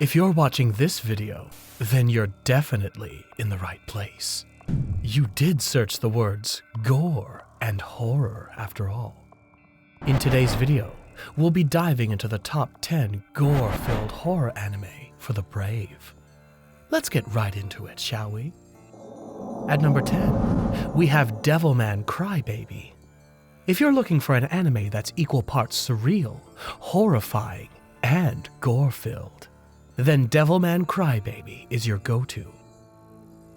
If you're watching this video, then you're definitely in the right place. You did search the words gore and horror after all. In today's video, we'll be diving into the top 10 gore-filled horror anime for the brave. Let's get right into it, shall we? At number 10, we have Devilman Crybaby. If you're looking for an anime that's equal parts surreal, horrifying, and gore-filled, then Devilman Crybaby is your go-to.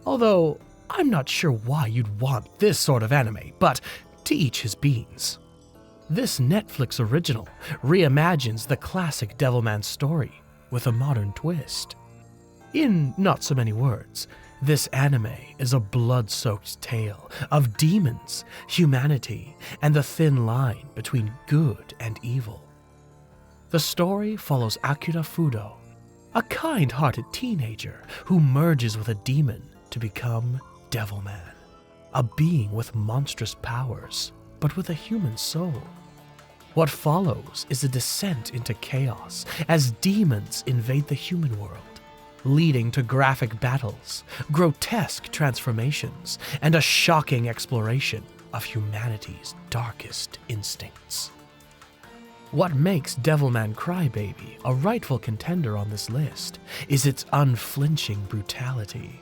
Although, I'm not sure why you'd want this sort of anime, but to each his beans. This Netflix original reimagines the classic Devilman story with a modern twist. In not so many words, this anime is a blood-soaked tale of demons, humanity, and the thin line between good and evil. The story follows Akira Fudo, a kind-hearted teenager who merges with a demon to become Devilman, a being with monstrous powers, but with a human soul. What follows is a descent into chaos as demons invade the human world, leading to graphic battles, grotesque transformations, and a shocking exploration of humanity's darkest instincts. What makes Devilman Crybaby a rightful contender on this list is its unflinching brutality.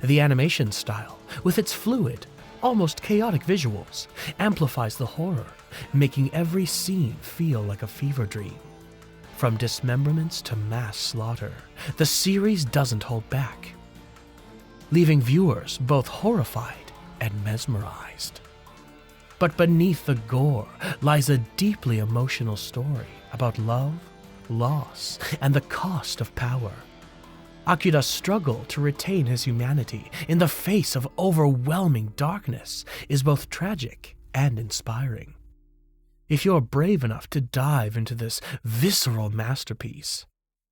The animation style, with its fluid, almost chaotic visuals, amplifies the horror, making every scene feel like a fever dream. From dismemberments to mass slaughter, the series doesn't hold back, leaving viewers both horrified and mesmerized. But beneath the gore lies a deeply emotional story about love, loss, and the cost of power. Akira's struggle to retain his humanity in the face of overwhelming darkness is both tragic and inspiring. If you're brave enough to dive into this visceral masterpiece,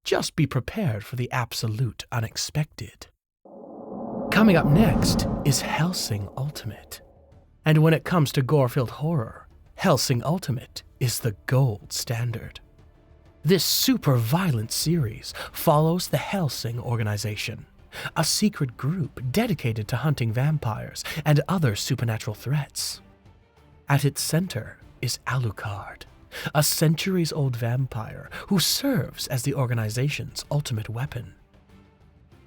just be prepared for the absolute unexpected. Coming up next is Hellsing Ultimate. And when it comes to gore-filled horror, Hellsing Ultimate is the gold standard. This super-violent series follows the Hellsing organization, a secret group dedicated to hunting vampires and other supernatural threats. At its center is Alucard, a centuries-old vampire who serves as the organization's ultimate weapon.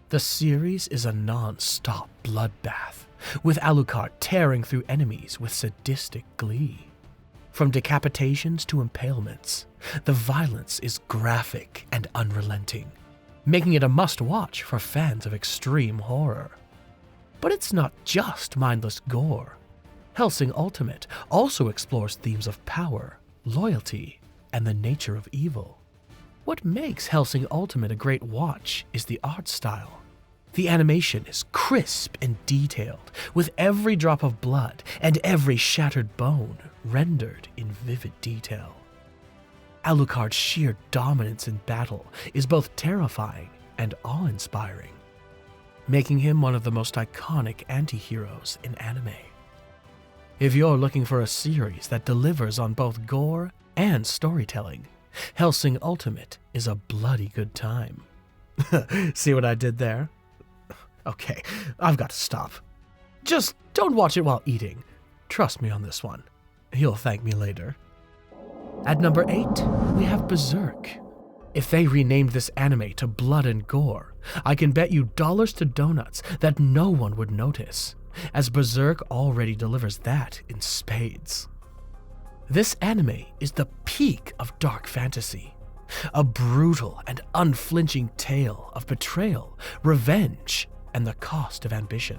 The series is a non-stop bloodbath, with Alucard tearing through enemies with sadistic glee. From decapitations to impalements, the violence is graphic and unrelenting, making it a must-watch for fans of extreme horror. But it's not just mindless gore. Hellsing Ultimate also explores themes of power, loyalty, and the nature of evil. What makes Hellsing Ultimate a great watch is the art style. The animation is crisp and detailed, with every drop of blood and every shattered bone rendered in vivid detail. Alucard's sheer dominance in battle is both terrifying and awe-inspiring, making him one of the most iconic anti-heroes in anime. If you're looking for a series that delivers on both gore and storytelling, Hellsing Ultimate is a bloody good time. See what I did there? Okay, I've got to stop. Just don't watch it while eating. Trust me on this one. You'll thank me later. At number 8, we have Berserk. If they renamed this anime to Blood and Gore, I can bet you dollars to donuts that no one would notice, as Berserk already delivers that in spades. This anime is the peak of dark fantasy, a brutal and unflinching tale of betrayal, revenge, and the cost of ambition.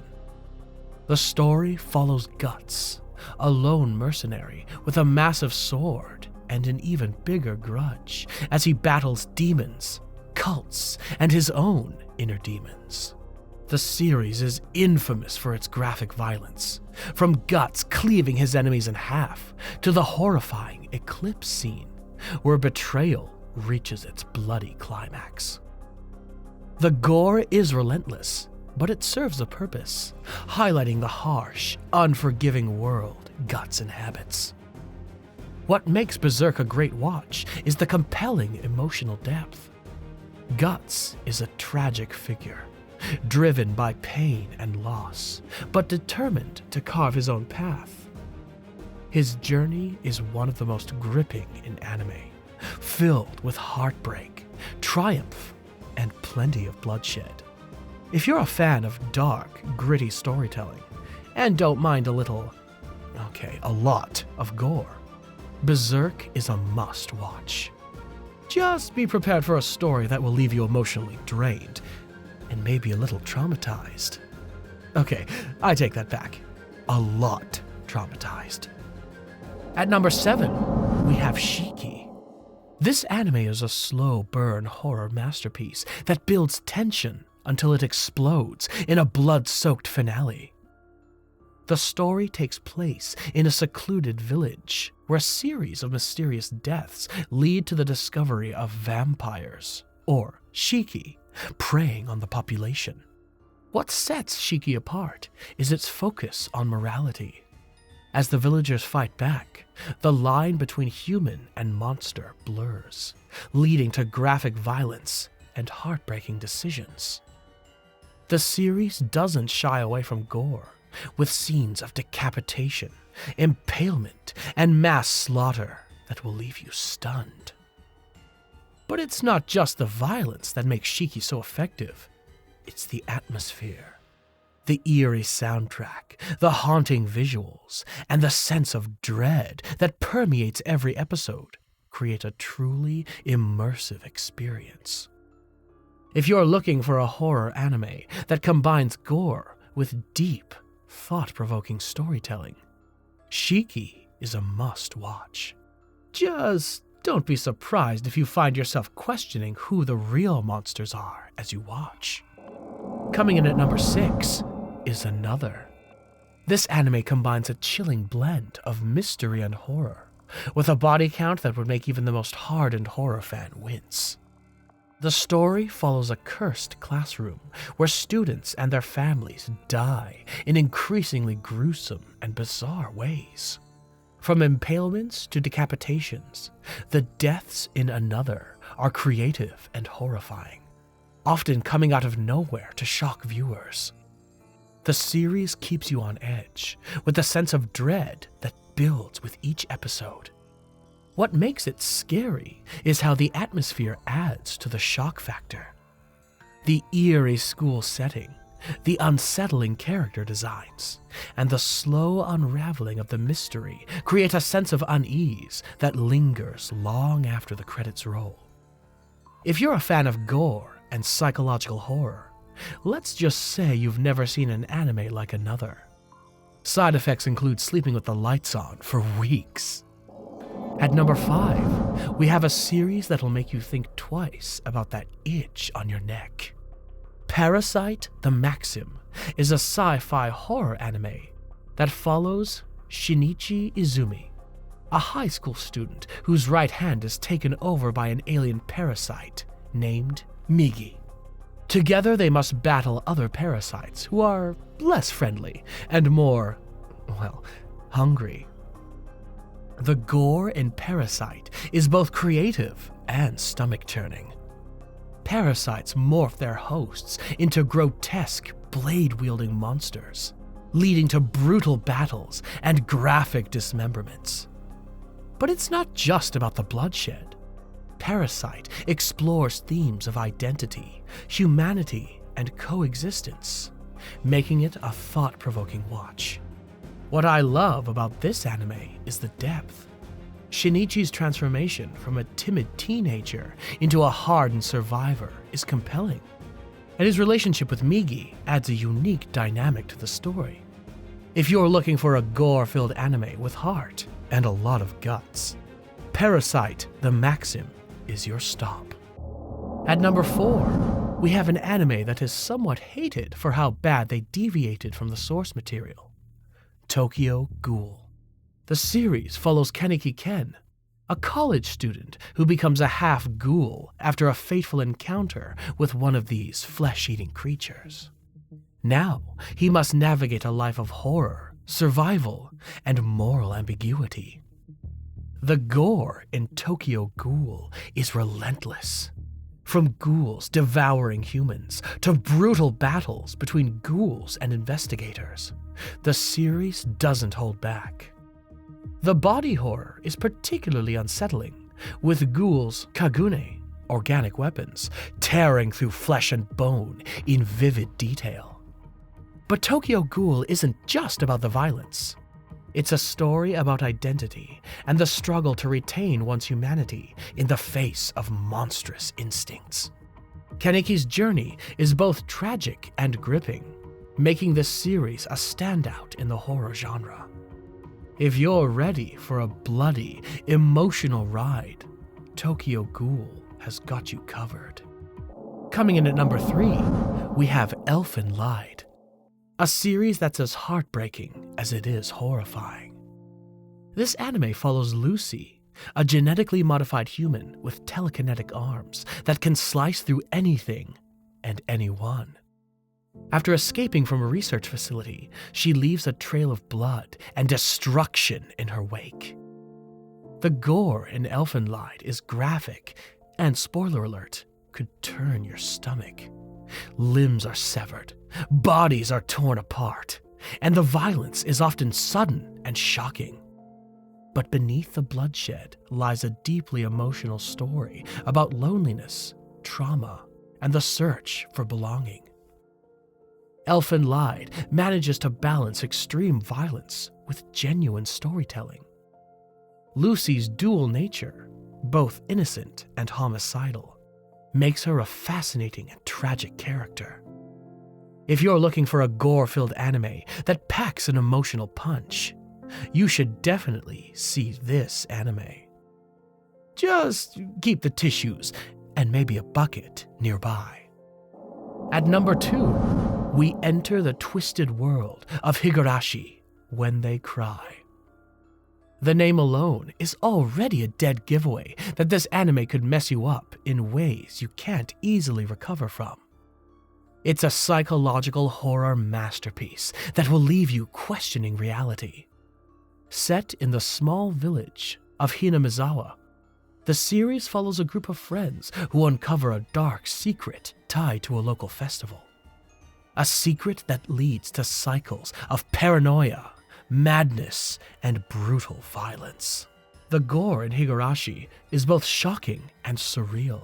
The story follows Guts, a lone mercenary with a massive sword and an even bigger grudge, as he battles demons, cults, and his own inner demons. The series is infamous for its graphic violence, from Guts cleaving his enemies in half to the horrifying eclipse scene, where betrayal reaches its bloody climax. The gore is relentless, but it serves a purpose, highlighting the harsh, unforgiving world Guts inhabits. What makes Berserk a great watch is the compelling emotional depth. Guts is a tragic figure, driven by pain and loss, but determined to carve his own path. His journey is one of the most gripping in anime, filled with heartbreak, triumph, and plenty of bloodshed. If you're a fan of dark, gritty storytelling, and don't mind a lot of gore, Berserk is a must-watch. Just be prepared for a story that will leave you emotionally drained, and maybe a little traumatized. Okay, I take that back. A lot traumatized. At number 7, we have Shiki. This anime is a slow burn horror masterpiece that builds tension until it explodes in a blood-soaked finale. The story takes place in a secluded village where a series of mysterious deaths lead to the discovery of vampires, or Shiki, preying on the population. What sets Shiki apart is its focus on morality. As the villagers fight back, the line between human and monster blurs, leading to graphic violence and heartbreaking decisions. The series doesn't shy away from gore, with scenes of decapitation, impalement, and mass slaughter that will leave you stunned. But it's not just the violence that makes Shiki so effective. It's the atmosphere. The eerie soundtrack, the haunting visuals, and the sense of dread that permeates every episode create a truly immersive experience. If you're looking for a horror anime that combines gore with deep, thought-provoking storytelling, Shiki is a must-watch. Just don't be surprised if you find yourself questioning who the real monsters are as you watch. Coming in at number 6 is Another. This anime combines a chilling blend of mystery and horror, with a body count that would make even the most hardened horror fan wince. The story follows a cursed classroom where students and their families die in increasingly gruesome and bizarre ways. From impalements to decapitations, the deaths in Another are creative and horrifying, often coming out of nowhere to shock viewers. The series keeps you on edge, with a sense of dread that builds with each episode. What makes it scary is how the atmosphere adds to the shock factor. The eerie school setting, the unsettling character designs, and the slow unraveling of the mystery create a sense of unease that lingers long after the credits roll. If you're a fan of gore and psychological horror, let's just say you've never seen an anime like Another. Side effects include sleeping with the lights on for weeks. At number 5, we have a series that'll make you think twice about that itch on your neck. Parasyte the Maxim is a sci-fi horror anime that follows Shinichi Izumi, a high school student whose right hand is taken over by an alien parasite named Migi. Together they must battle other parasites who are less friendly and more, hungry. The gore in Parasyte is both creative and stomach-churning. Parasites morph their hosts into grotesque, blade-wielding monsters, leading to brutal battles and graphic dismemberments. But it's not just about the bloodshed. Parasyte explores themes of identity, humanity, and coexistence, making it a thought-provoking watch. What I love about this anime is the depth. Shinichi's transformation from a timid teenager into a hardened survivor is compelling, and his relationship with Migi adds a unique dynamic to the story. If you're looking for a gore-filled anime with heart and a lot of guts, Parasyte the Maxim is your stop. At number 4, we have an anime that is somewhat hated for how bad they deviated from the source material. Tokyo Ghoul. The series follows Kaneki Ken, a college student who becomes a half-ghoul after a fateful encounter with one of these flesh-eating creatures. Now, he must navigate a life of horror, survival, and moral ambiguity. The gore in Tokyo Ghoul is relentless. From ghouls devouring humans to brutal battles between ghouls and investigators, the series doesn't hold back. The body horror is particularly unsettling, with ghouls kagune, organic weapons, tearing through flesh and bone in vivid detail. But Tokyo Ghoul isn't just about the violence. It's a story about identity and the struggle to retain one's humanity in the face of monstrous instincts. Kaneki's journey is both tragic and gripping, making this series a standout in the horror genre. If you're ready for a bloody, emotional ride, Tokyo Ghoul has got you covered. Coming in at number 3, we have Elfen Lied, a series that's as heartbreaking as it is horrifying. This anime follows Lucy, a genetically modified human with telekinetic arms that can slice through anything and anyone. After escaping from a research facility, she leaves a trail of blood and destruction in her wake. The gore in Elfen Lied is graphic and, spoiler alert, could turn your stomach. Limbs are severed, bodies are torn apart, and the violence is often sudden and shocking. But beneath the bloodshed lies a deeply emotional story about loneliness, trauma, and the search for belonging. Elfen Lied manages to balance extreme violence with genuine storytelling. Lucy's dual nature, both innocent and homicidal, makes her a fascinating and tragic character. If you're looking for a gore-filled anime that packs an emotional punch, you should definitely see this anime. Just keep the tissues and maybe a bucket nearby. At number 2, we enter the twisted world of Higurashi, When They Cry. The name alone is already a dead giveaway that this anime could mess you up in ways you can't easily recover from. It's a psychological horror masterpiece that will leave you questioning reality. Set in the small village of Hinamizawa, the series follows a group of friends who uncover a dark secret tied to a local festival. A secret that leads to cycles of paranoia, madness, and brutal violence. The gore in Higurashi is both shocking and surreal.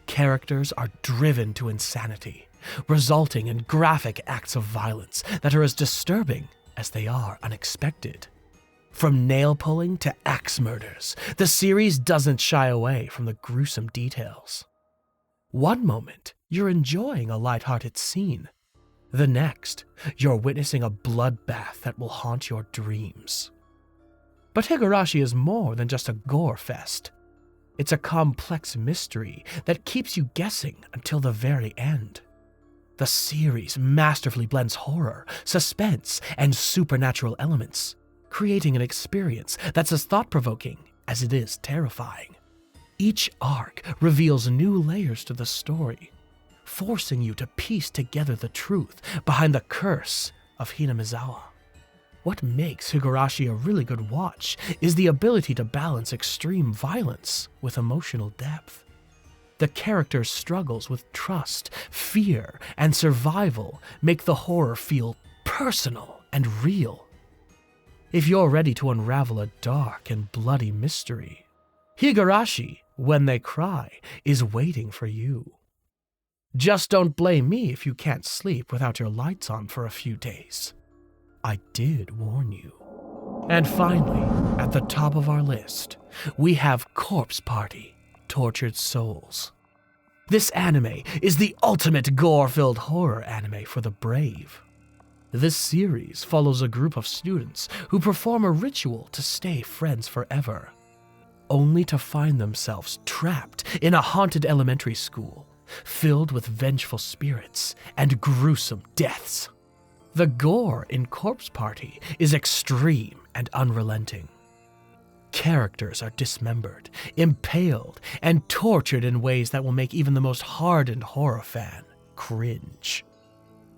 Characters are driven to insanity, resulting in graphic acts of violence that are as disturbing as they are unexpected. From nail-pulling to axe murders, the series doesn't shy away from the gruesome details. One moment, you're enjoying a lighthearted scene. The next, you're witnessing a bloodbath that will haunt your dreams. But Higurashi is more than just a gore fest. It's a complex mystery that keeps you guessing until the very end. The series masterfully blends horror, suspense, and supernatural elements, creating an experience that's as thought-provoking as it is terrifying. Each arc reveals new layers to the story, forcing you to piece together the truth behind the curse of Hinamizawa. What makes Higurashi a really good watch is the ability to balance extreme violence with emotional depth. The characters' struggles with trust, fear, and survival make the horror feel personal and real. If you're ready to unravel a dark and bloody mystery, Higurashi, When They Cry, is waiting for you. Just don't blame me if you can't sleep without your lights on for a few days. I did warn you. And finally, at the top of our list, we have Corpse Party, Tortured Souls. This anime is the ultimate gore-filled horror anime for the brave. This series follows a group of students who perform a ritual to stay friends forever, only to find themselves trapped in a haunted elementary school filled with vengeful spirits and gruesome deaths. The gore in Corpse Party is extreme and unrelenting. Characters are dismembered, impaled, and tortured in ways that will make even the most hardened horror fan cringe.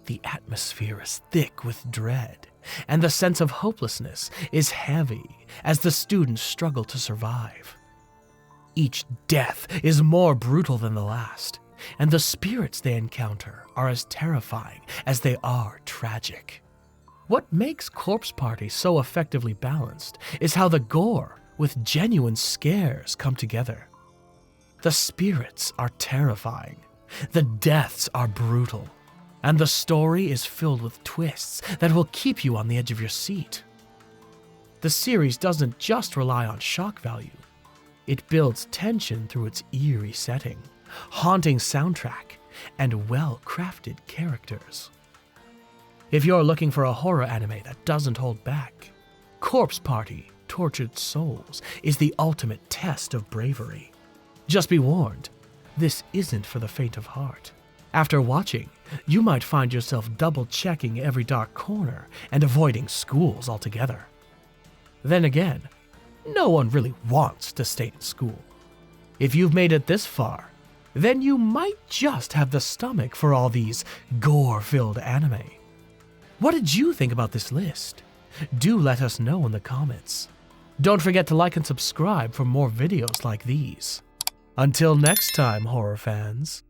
The atmosphere is thick with dread, and the sense of hopelessness is heavy as the students struggle to survive. Each death is more brutal than the last, and the spirits they encounter are as terrifying as they are tragic. What makes Corpse Party so effectively balanced is how the gore with genuine scares come together. The spirits are terrifying, the deaths are brutal, and the story is filled with twists that will keep you on the edge of your seat. The series doesn't just rely on shock value. It builds tension through its eerie setting, haunting soundtrack, and well-crafted characters. If you're looking for a horror anime that doesn't hold back, Corpse Party: Tortured Souls is the ultimate test of bravery. Just be warned, this isn't for the faint of heart. After watching, you might find yourself double-checking every dark corner and avoiding schools altogether. Then again, no one really wants to stay in school. If you've made it this far, then you might just have the stomach for all these gore-filled anime. What did you think about this list? Do let us know in the comments. Don't forget to like and subscribe for more videos like these. Until next time, horror fans.